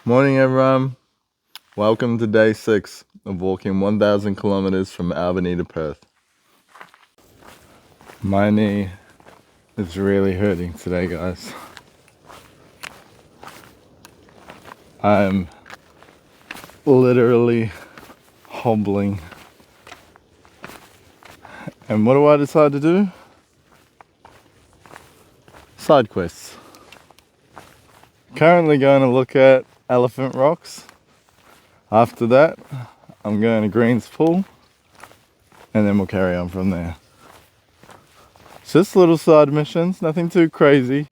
Morning everyone, welcome to day 6 of walking 1,000 kilometers from Albany to Perth. My knee is really hurting today, guys. I'm literally hobbling. And what do I decide to do? Side quests. Currently going to look at Elephant Rocks. After that, I'm going to Greens Pool, and then we'll carry on from there. It's just little side missions, nothing too crazy.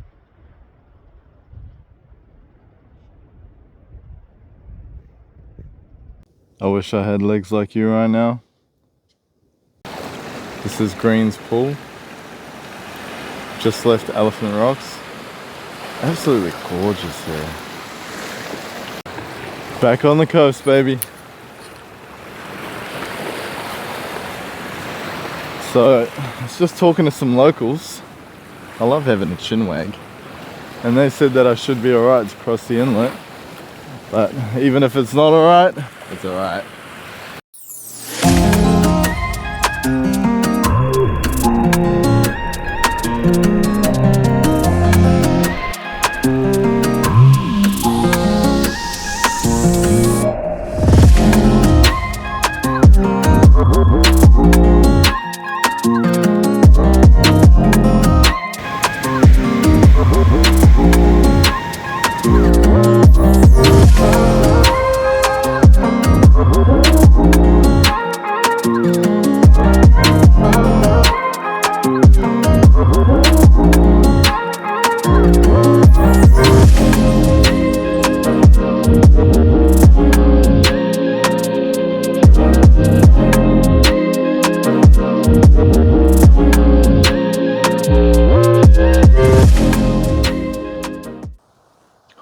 I wish I had legs like you right now. This is Greens Pool. Just left Elephant Rocks. Absolutely gorgeous here. Back on the coast, baby. So, I was just talking to some locals. I love having a chin wag. And they said that I should be alright to cross the inlet. But even if it's not alright, it's alright.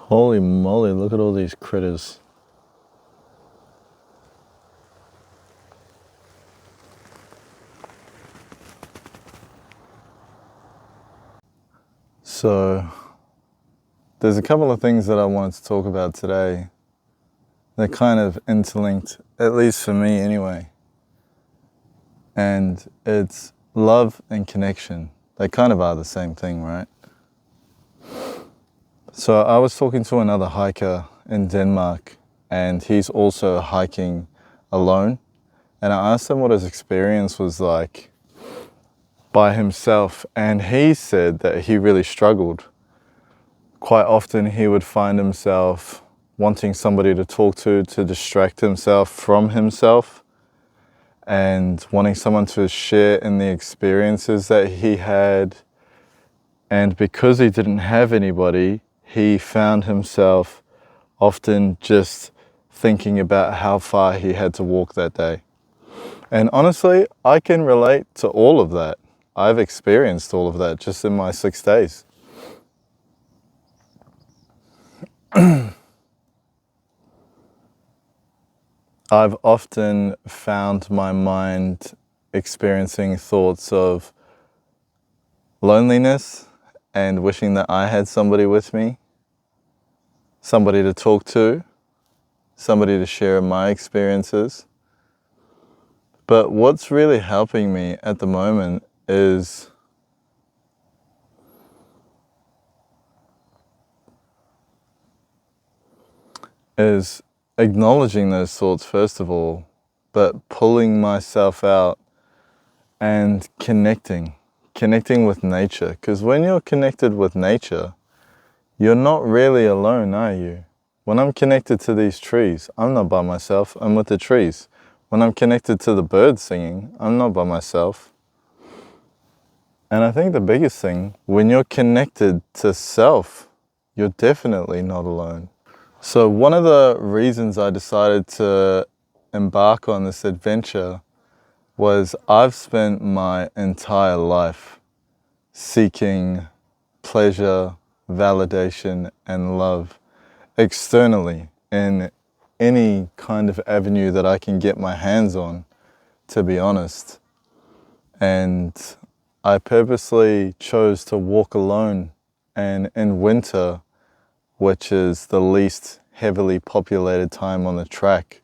Holy moly, look at all these critters. So, there's a couple of things that I wanted to talk about today. They're kind of interlinked, at least for me anyway. And it's love and connection. They kind of are the same thing, right? So I was talking to another hiker in Denmark, and he's also hiking alone. And I asked him what his experience was like by himself, and he said that he really struggled. Quite often he would find himself wanting somebody to talk to distract himself from himself, and wanting someone to share in the experiences that he had. And because he didn't have anybody, he found himself often just thinking about how far he had to walk that day. And honestly, I can relate to all of that. I've experienced all of that just in my 6 days. I've often found my mind experiencing thoughts of loneliness and wishing that I had somebody with me, somebody to talk to, somebody to share my experiences. But what's really helping me at the moment is acknowledging those thoughts first of all, but pulling myself out and connecting with nature. Because when you're connected with nature, you're not really alone, are you? When I'm connected to these trees, I'm not by myself, I'm with the trees. When I'm connected to the birds singing, I'm not by myself. And I think the biggest thing, when you're connected to self, you're definitely not alone. So one of the reasons I decided to embark on this adventure was I've spent my entire life seeking pleasure, validation, and love externally in any kind of avenue that I can get my hands on, to be honest. And I purposely chose to walk alone, and in winter, which is the least heavily populated time on the track,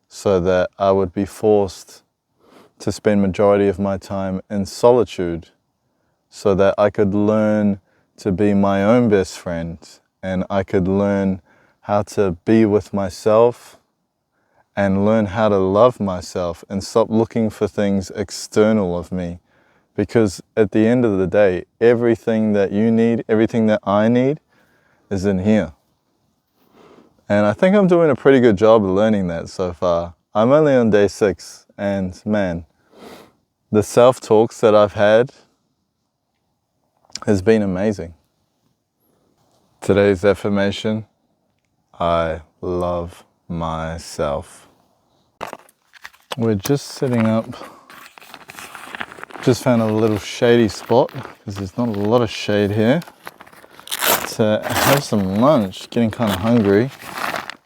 so that I would be forced to spend majority of my time in solitude, so that I could learn to be my own best friend, and I could learn how to be with myself and learn how to love myself and stop looking for things external of me. Because at the end of the day, everything that you need, everything that I need is in here. And I think I'm doing a pretty good job of learning that so far. I'm only on day 6, and man, the self-talks that I've had has been amazing. Today's affirmation: I love myself. We're just sitting up, just found a little shady spot because there's not a lot of shade here, to have some lunch. Getting kind of hungry.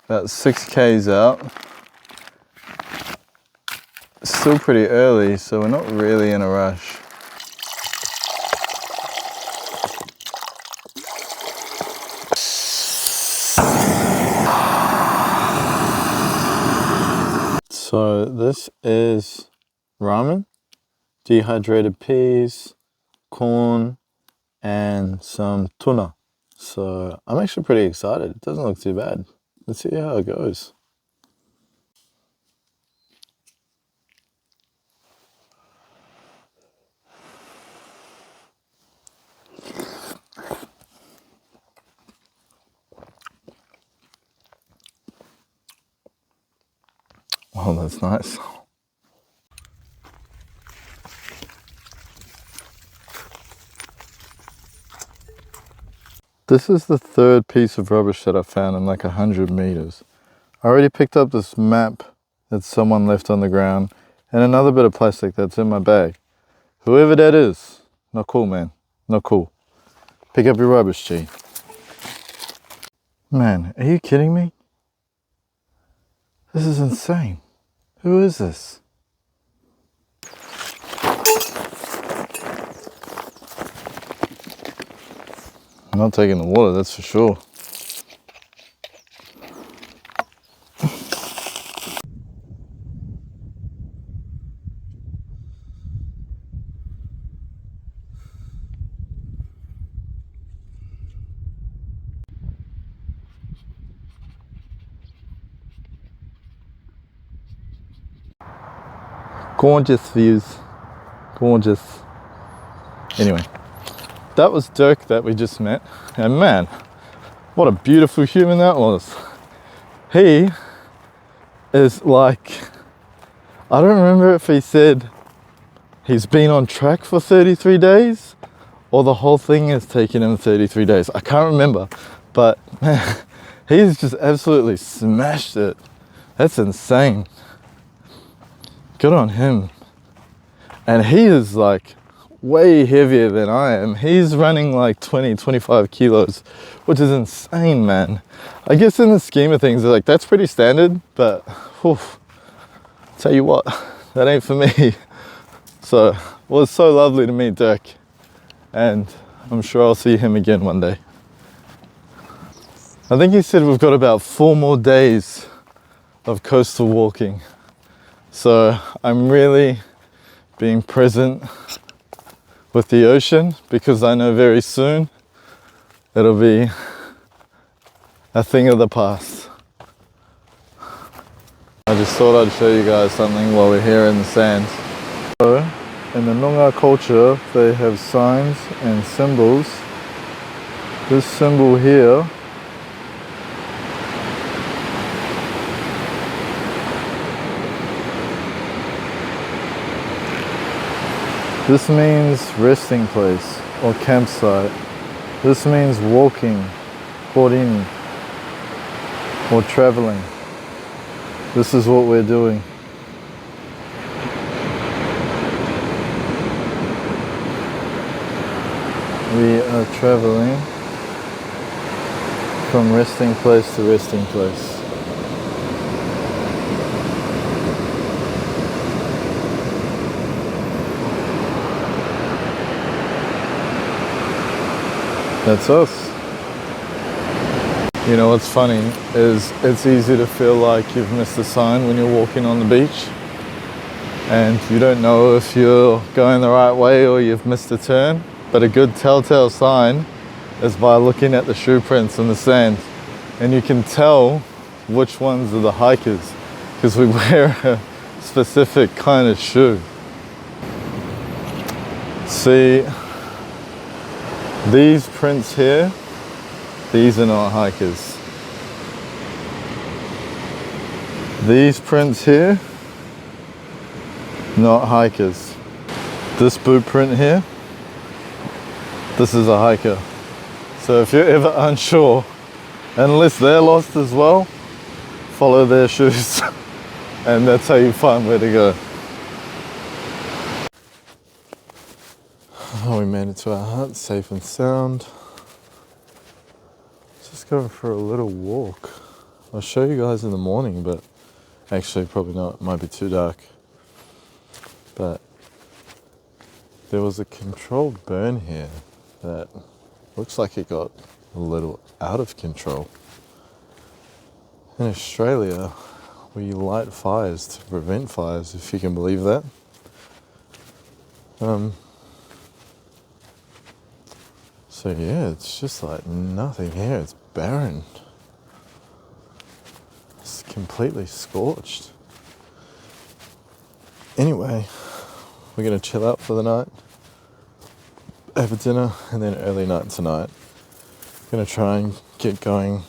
About 6 k's out. Still pretty early, so we're not really in a rush. So this is ramen, dehydrated peas, corn, and some tuna. So I'm actually pretty excited. It doesn't look too bad. Let's see how it goes. Oh, that's nice. This is the 3rd piece of rubbish that I found in like 100 meters. I already picked up this map that someone left on the ground and another bit of plastic that's in my bag. Whoever that is, not cool, man. Not cool. Pick up your rubbish, G. Man, are you kidding me? This is insane. Who is this? I'm not taking the water, that's for sure. Gorgeous views. Gorgeous. Anyway, that was Dirk that we just met. And man, what a beautiful human that was. He is like, I don't remember if he said he's been on track for 33 days or the whole thing has taken him 33 days. I can't remember, but man, he's just absolutely smashed it. That's insane. Good on him. And he is like way heavier than I am. He's running like 20-25 kilos, which is insane, man. I guess in the scheme of things, like that's pretty standard, but whew, tell you what, that ain't for me. So it was so lovely to meet Dirk, and I'm sure I'll see him again one day. I think he said we've got about 4 more days of coastal walking. So I'm really being present with the ocean because I know very soon it'll be a thing of the past. I just thought I'd show you guys something while we're here in the sands. So, in the Noongar culture, they have signs and symbols. This symbol here this means resting place or campsite. This means walking, porini, or traveling. This is what we're doing. We are traveling from resting place to resting place. That's us. You know what's funny is it's easy to feel like you've missed a sign when you're walking on the beach and you don't know if you're going the right way or you've missed a turn. But a good telltale sign is by looking at the shoe prints in the sand, and you can tell which ones are the hikers because we wear a specific kind of shoe. See, these prints here, these are not hikers. These prints here, not hikers. This boot print here, this is a hiker. So if you're ever unsure, unless they're lost as well, follow their shoes and that's how you find where to go. Oh, we made it to our hut, safe and sound. Just going for a little walk. I'll show you guys in the morning, but actually probably not, it might be too dark. But there was a controlled burn here that looks like it got a little out of control. In Australia, we light fires to prevent fires, if you can believe that. So yeah, it's just like nothing here, it's barren. It's completely scorched. Anyway, we're gonna chill out for the night, have a dinner, and then early night tonight. Gonna try and get going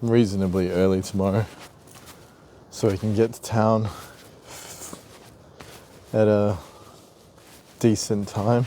reasonably early tomorrow so we can get to town at a decent time.